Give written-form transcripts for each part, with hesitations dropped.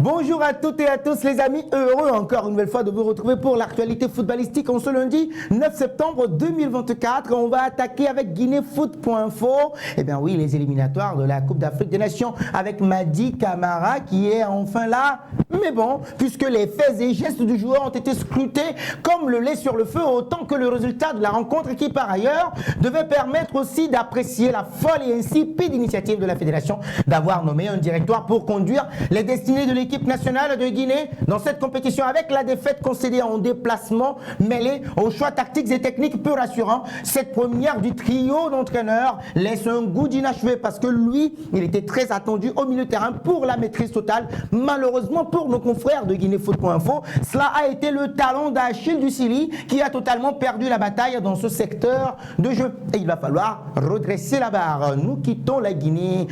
Bonjour à toutes et à tous les amis, heureux encore une nouvelle fois de vous retrouver pour l'actualité footballistique en ce lundi 9 septembre 2024. On va attaquer avec guinéfoot.info. Eh bien oui, les éliminatoires de la Coupe d'Afrique des Nations avec Madi Camara qui est enfin là. Mais bon, puisque les faits et gestes du joueur ont été scrutés comme le lait sur le feu, autant que le résultat de la rencontre qui par ailleurs devait permettre aussi d'apprécier la folle et insipide initiative de la Fédération d'avoir nommé un directoire pour conduire les destinées de l'équipe nationale de Guinée dans cette compétition avec la défaite concédée en déplacement mêlée aux choix tactiques et techniques peu rassurants. Cette première du trio d'entraîneurs laisse un goût d'inachevé parce que lui, il était très attendu au milieu de terrain pour la maîtrise totale. Malheureusement pour nos confrères de guinéfoot.info, cela a été le talon d'Achille du Sili qui a totalement perdu la bataille dans ce secteur de jeu. Et il va falloir redresser la barre. Nous quittons la Guinée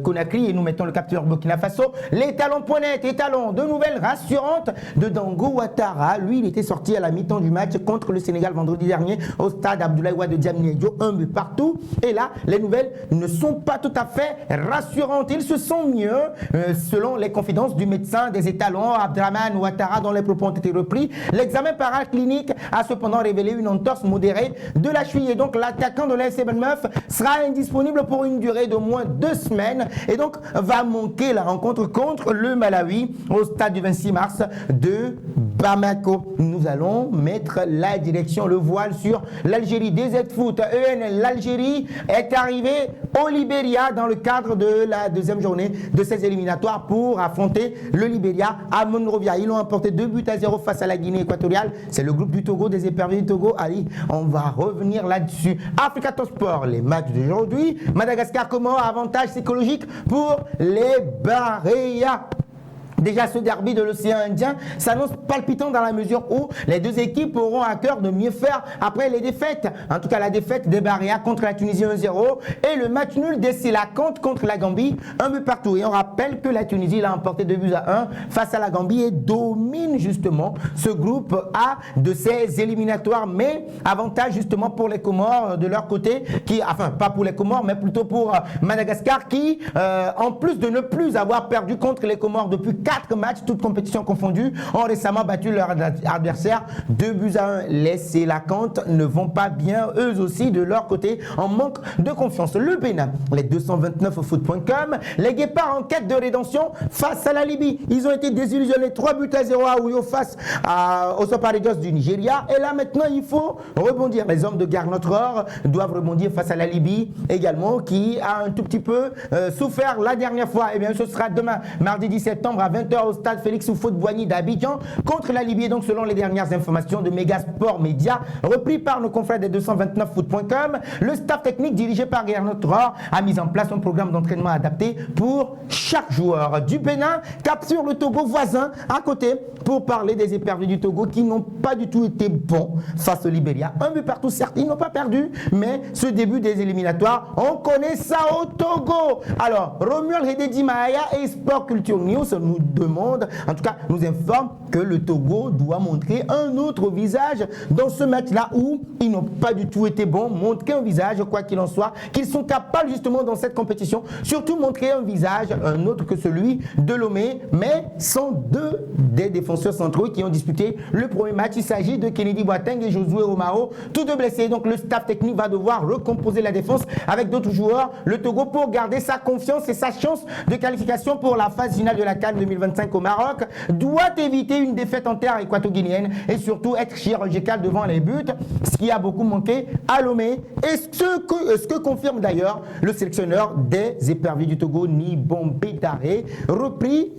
Conakry et nous mettons le capteur Burkina Faso. Les talons.net et talons de nouvelles rassurantes de Dango Ouattara. Lui, il était sorti à la mi-temps du match contre le Sénégal vendredi dernier au stade Abdoulaye Wade de Diamniadio, un but partout. Et là, les nouvelles ne sont pas tout à fait rassurantes. Ils se sentent mieux, selon les confidences du médecin des étalons, Abdraman Ouattara, dont les propos ont été repris. L'examen paraclinique a cependant révélé une entorse modérée de la cheville. Et donc, l'attaquant de l'AS Bournemouth sera indisponible pour une durée de moins 2 semaines et donc va manquer la rencontre contre le Malawi au stade du 26 mars de Bamako. Nous allons mettre la direction, le voile sur l'Algérie. DZ Foot, l'Algérie est arrivée au Libéria dans le cadre de la deuxième journée de ces éliminatoires pour affronter le Libéria à Monrovia. Ils ont emporté 2-0 face à la Guinée équatoriale. C'est le groupe du Togo, des éperviers du Togo. Allez, on va revenir là-dessus. Africa Top Sport, les matchs d'aujourd'hui. Madagascar, comment avantage psychologique pour les Baréas. Déjà, ce derby de l'océan Indien s'annonce palpitant dans la mesure où les deux équipes auront à cœur de mieux faire après les défaites. En tout cas, la défaite des Baréas contre la Tunisie 1-0 et le match nul des Sélacanthes contre la Gambie, un but partout. Et on rappelle que la Tunisie l'a emporté 2-1 face à la Gambie et domine justement ce groupe A de ces éliminatoires. Mais avantage justement pour les Comores de leur côté, enfin pas pour les Comores, mais plutôt pour Madagascar qui, en plus de ne plus avoir perdu contre les Comores depuis 4 matchs, toutes compétitions confondues, ont récemment battu leur adversaire 2-1. Les Sélacanthes ne vont pas bien, eux aussi, de leur côté, en manque de confiance. Le Bénin, les 229foot.com, les Guépards en quête de rédemption face à la Libye. Ils ont été désillusionnés 3-0 à Ouyo face aux Super Eagles du Nigeria. Et là, maintenant, il faut rebondir. Les hommes de Gare Notre Or doivent rebondir face à la Libye également, qui a un tout petit peu souffert la dernière fois. Et bien, ce sera demain, mardi 10 septembre, à 20h au stade Félix Houphouët-Boigny d'Abidjan contre la Libye. Donc selon les dernières informations de Megasport Média repris par nos confrères des 229foot.com, le staff technique dirigé par Gernot Rohr a mis en place un programme d'entraînement adapté pour chaque joueur. Du Bénin cap sur le Togo voisin à côté pour parler des éperviers du Togo qui n'ont pas du tout été bons face au Libéria. Un but partout, certes, ils n'ont pas perdu, mais ce début des éliminatoires, on connaît ça au Togo. Alors, Romuald Hededi Mahaya et Sport Culture News nous demande, en tout cas nous informe que le Togo doit montrer un autre visage dans ce match-là où ils n'ont pas du tout été bons. Montrer un visage, quoi qu'il en soit, qu'ils sont capables justement dans cette compétition, surtout montrer un visage, un autre que celui de Lomé, mais sont deux des défenseurs centraux qui ont disputé le premier match. Il s'agit de Kennedy Boateng et Josué Romao, tous deux blessés. Donc le staff technique va devoir recomposer la défense avec d'autres joueurs, le Togo, pour garder sa confiance et sa chance de qualification pour la phase finale de la CAN 2025 au Maroc, doit éviter une défaite en terre équato-guinéenne et surtout être chirurgical devant les buts, ce qui a beaucoup manqué à Lomé. Et ce que confirme d'ailleurs le sélectionneur des éperviers du Togo, Nibombe Daré, repris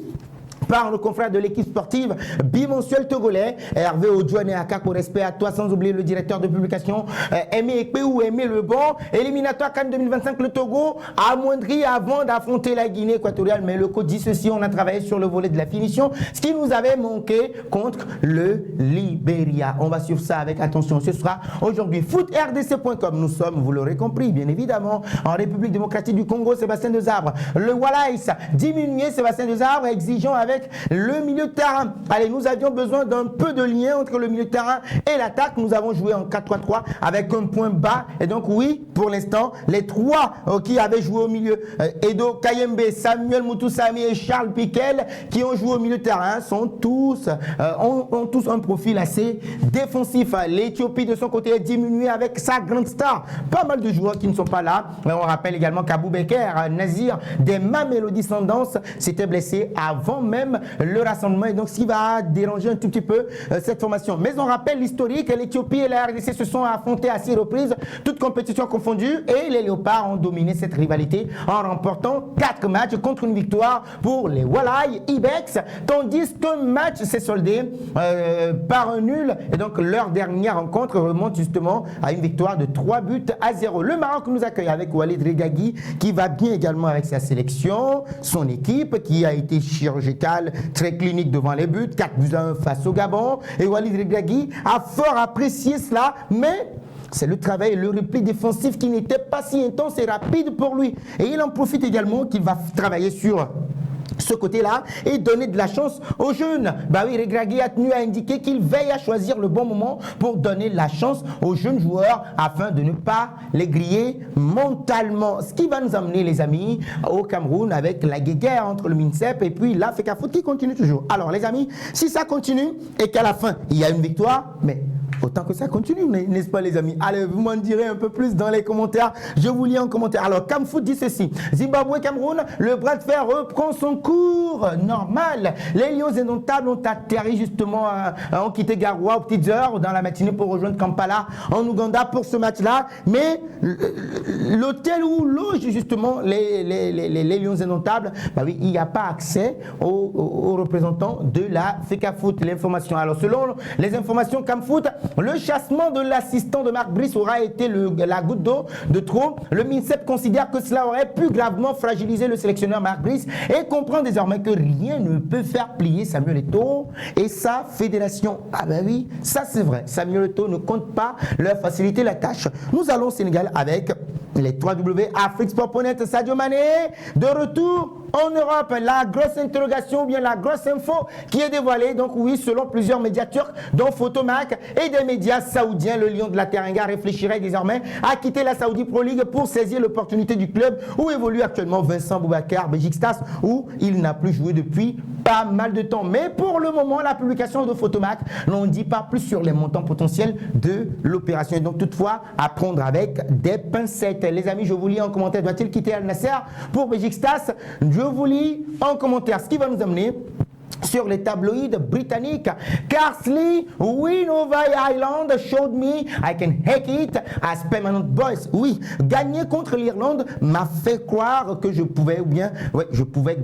par le confrère de l'équipe sportive bimensuelle togolais, Hervé Odjouane Akak, au respect à toi, sans oublier le directeur de publication, Aimé Ekpe ou Aimé Lebon. Éliminatoire CAN 2025, le Togo amoindri avant d'affronter la Guinée équatoriale. Mais le coach dit ceci, on a travaillé sur le volet de la finition, ce qui nous avait manqué contre le Libéria. On va suivre ça avec attention. Ce sera aujourd'hui footrdc.com. Nous sommes, vous l'aurez compris, bien évidemment, en République démocratique du Congo, Sébastien Desabre. Le Wallace, diminué Sébastien Desabre, exigeant avec avec le milieu de terrain. Allez, nous avions besoin d'un peu de lien entre le milieu de terrain et l'attaque. Nous avons joué en 4-3-3 avec un point bas. Et donc oui, pour l'instant, les trois qui avaient joué au milieu, Edo Kayembe, Samuel Mutusami et Charles Piquel, qui ont joué au milieu de terrain, sont tous, ont tous un profil assez défensif. L'Éthiopie de son côté est diminuée avec sa grande star. Pas mal de joueurs qui ne sont pas là. On rappelle également qu'Abou Beker, Nazir des Mamelody Sundowns, s'était blessé avant même le rassemblement. Et donc, ce qui va déranger un tout petit peu cette formation. Mais on rappelle l'historique. L'Éthiopie et la RDC se sont affrontés à 6 reprises, toutes compétitions confondues. Et les Léopards ont dominé cette rivalité en remportant 4 matchs contre une victoire pour les Wallai Ibex. Tandis qu'un match s'est soldé par un nul. Et donc, leur dernière rencontre remonte justement à une victoire de 3-0. Le Maroc nous accueille avec Walid Regragui qui va bien également avec sa sélection, son équipe qui a été chirurgicale, très clinique devant les buts, 4-1 face au Gabon. Et Walid Regragui a fort apprécié cela, mais c'est le travail et le repli défensif qui n'était pas si intense et rapide pour lui. Et il en profite également qu'il va travailler sur ce côté-là et donner de la chance aux jeunes. Bah oui, Regragui a tenu à indiquer qu'il veille à choisir le bon moment pour donner la chance aux jeunes joueurs afin de ne pas les griller mentalement. Ce qui va nous amener, les amis, au Cameroun avec la guéguerre entre le MINSEP et puis la FECAFOOT qui continue toujours. Alors, les amis, si ça continue et qu'à la fin, il y a une victoire, mais autant que ça continue, n'est-ce pas les amis? Allez, vous m'en direz un peu plus dans les commentaires. Je vous lis en commentaire. Alors, Camfoot dit ceci. Zimbabwe-Cameroun, le bras de fer reprend son cours normal. Les Lions indomptables ont atterri justement, ont quitté Garoua aux petites heures dans la matinée pour rejoindre Kampala en Ouganda pour ce match-là. Mais l'hôtel où logent justement les Lions indomptables, bah oui, il n'y a pas accès aux représentants de la FECAFOOT. L'information. Alors, selon les informations Camfoot, le chassement de l'assistant de Marc Brice aura été la goutte d'eau de trop. Le MINSEP considère que cela aurait pu gravement fragiliser le sélectionneur Marc Brice et comprend désormais que rien ne peut faire plier Samuel Eto'o et sa fédération. Ah ben oui, ça c'est vrai. Samuel Eto'o ne compte pas leur faciliter la tâche. Nous allons au Sénégal avec les 3W Afrique Sport.net. Sadio Mané de retour en Europe. La grosse interrogation ou bien la grosse info qui est dévoilée. Donc oui, selon plusieurs médias turcs, dont Photomac et des médias saoudiens, le Lion de la Teranga réfléchirait désormais à quitter la Saudi Pro League pour saisir l'opportunité du club où évolue actuellement Vincent Boubacar Besiktas, où il n'a plus joué depuis pas mal de temps. Mais pour le moment, la publication de Photomac n'en dit pas plus sur les montants potentiels de l'opération. Et donc toutefois, à prendre avec des pincettes. Les amis, je vous lis en commentaire, doit-il quitter Al Nasser pour Besiktas? Je vous lis en commentaire ce qui va nous amener sur les tabloïds britanniques. Carsley, win over Ireland showed me I can hack it as permanent boys. Oui, gagner contre l'Irlande m'a fait croire que je pouvais, ou bien, ouais, je pouvais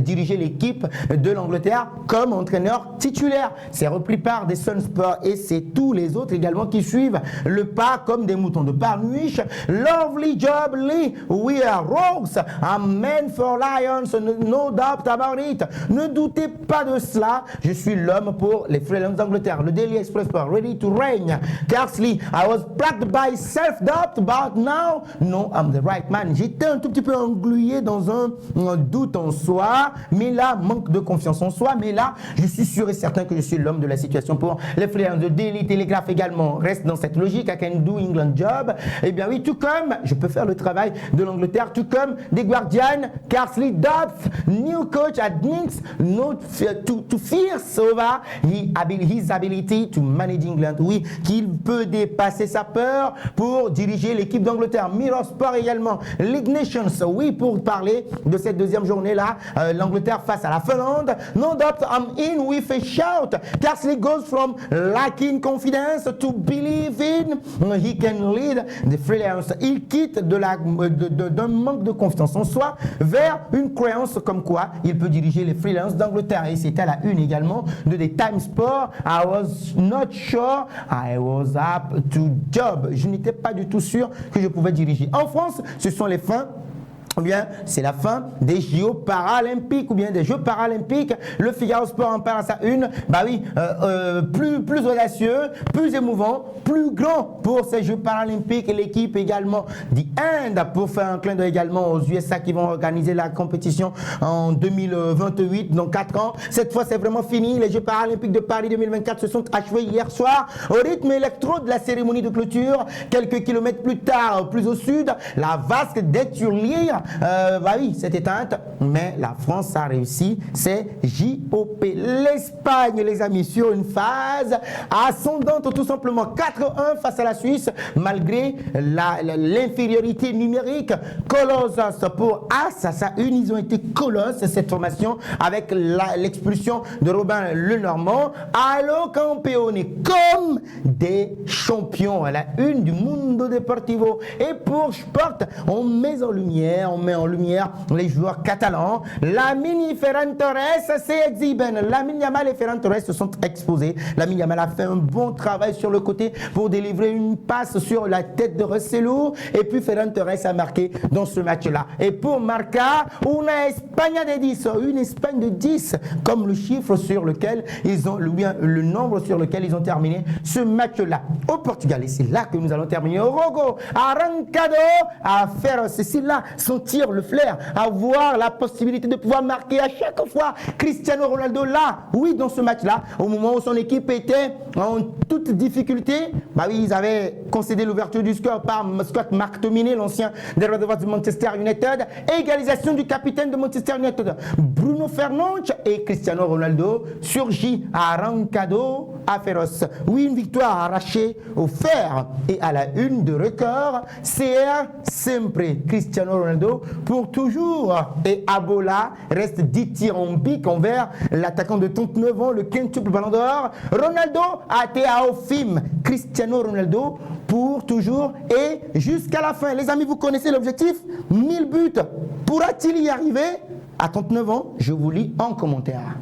diriger l'équipe de l'Angleterre comme entraîneur titulaire. C'est repris par des Sunspurs et c'est tous les autres également qui suivent le pas comme des moutons de Parnuich. Lovely job, Lee. We are rogues. I'm meant for Lions. No doubt about it. Ne doutez pas de cela, je suis l'homme pour les Freelands d'Angleterre. Le Daily Express Sport, ready to reign. Carsley, I was plagued by self-doubt, but now, no, I'm the right man. J'étais un tout petit peu englué dans un doute en soi, mais là, manque de confiance en soi, mais là, je suis sûr et certain que je suis l'homme de la situation pour les Freelands. Le Daily Telegraph également reste dans cette logique, I can do England job. Eh bien oui, tout comme je peux faire le travail de l'Angleterre, tout comme The Guardian, Carsley Dobbs, new coach admits not to fears over his ability to manage England. Oui, qu'il peut dépasser sa peur pour diriger l'équipe d'Angleterre. Mirror Sport également. League Nations, oui, pour parler de cette deuxième journée-là, l'Angleterre face à la Finlande. No doubt I'm in with a shout. Carsley goes from lacking confidence to believe in he can lead the Freelands. Il quitte d'un manque de confiance en soi vers une croyance comme quoi il peut diriger les Freelands d'Angleterre. Et c'était à la une également de des Times Sport. I was not sure I was up to job. Je n'étais pas du tout sûr que je pouvais diriger. En France, ce sont les fins ou bien c'est la fin des JO paralympiques ou bien des Jeux paralympiques. Le Figaro Sport en parle à sa une. Bah oui, plus audacieux, plus émouvant, plus grand pour ces Jeux paralympiques. Et l'équipe également d'Inde pour faire un clin d'œil également aux USA qui vont organiser la compétition en 2028, dans 4 ans. Cette fois, c'est vraiment fini. Les Jeux paralympiques de Paris 2024 se sont achevés hier soir au rythme électro de la cérémonie de clôture. Quelques kilomètres plus tard, plus au sud, la vasque d'Éturlire bah oui, c'est éteinte, mais la France a réussi, c'est JOP. L'Espagne, les amis, sur une phase ascendante, tout simplement 4-1 face à la Suisse, malgré l'infériorité numérique. Colossus pour As, ça une, ils ont été colosses, cette formation, avec l'expulsion de Robin Lenormand. Allo Campione, comme des champions à la une du Mundo Deportivo. Et pour Sport, on met en lumière les joueurs catalans. Lamine et Ferran Torres s'exhibent. Lamine Yamal et Ferran Torres se sont exposés. Lamine Yamal a fait un bon travail sur le côté pour délivrer une passe sur la tête de Rosselló. Et puis Ferran Torres a marqué dans ce match-là. Et pour Marca, una España de 10, une Espagne de 10, comme le chiffre sur lequel ils ont, le nombre sur lequel ils ont terminé ce match-là. Au Portugal, et c'est là que nous allons terminer. Rogo, Arrancado, à faire ceci là, sentir le flair, avoir la possibilité de pouvoir marquer à chaque fois. Cristiano Ronaldo là, oui, dans ce match-là, au moment où son équipe était en toute difficulté, bah oui, ils avaient concédé l'ouverture du score par Scott McTominay, l'ancien des Red Devils de Manchester United. Égalisation du capitaine de Manchester United, Bruno Fernandes, et Cristiano Ronaldo surgit à Arrancado à Féroce. Oui, une victoire arrachée au fer et à la une de record. CR sempre Cristiano Ronaldo pour toujours. Et Abola reste 10 tirs en pique envers l'attaquant de 39 ans, le quintuple Ballon d'Or. Ronaldo a été à Ofim. Cristiano Ronaldo pour toujours et jusqu'à la fin. Les amis, vous connaissez l'objectif? 1000 buts. Pourra-t-il y arriver? À 39 ans, je vous lis en commentaire.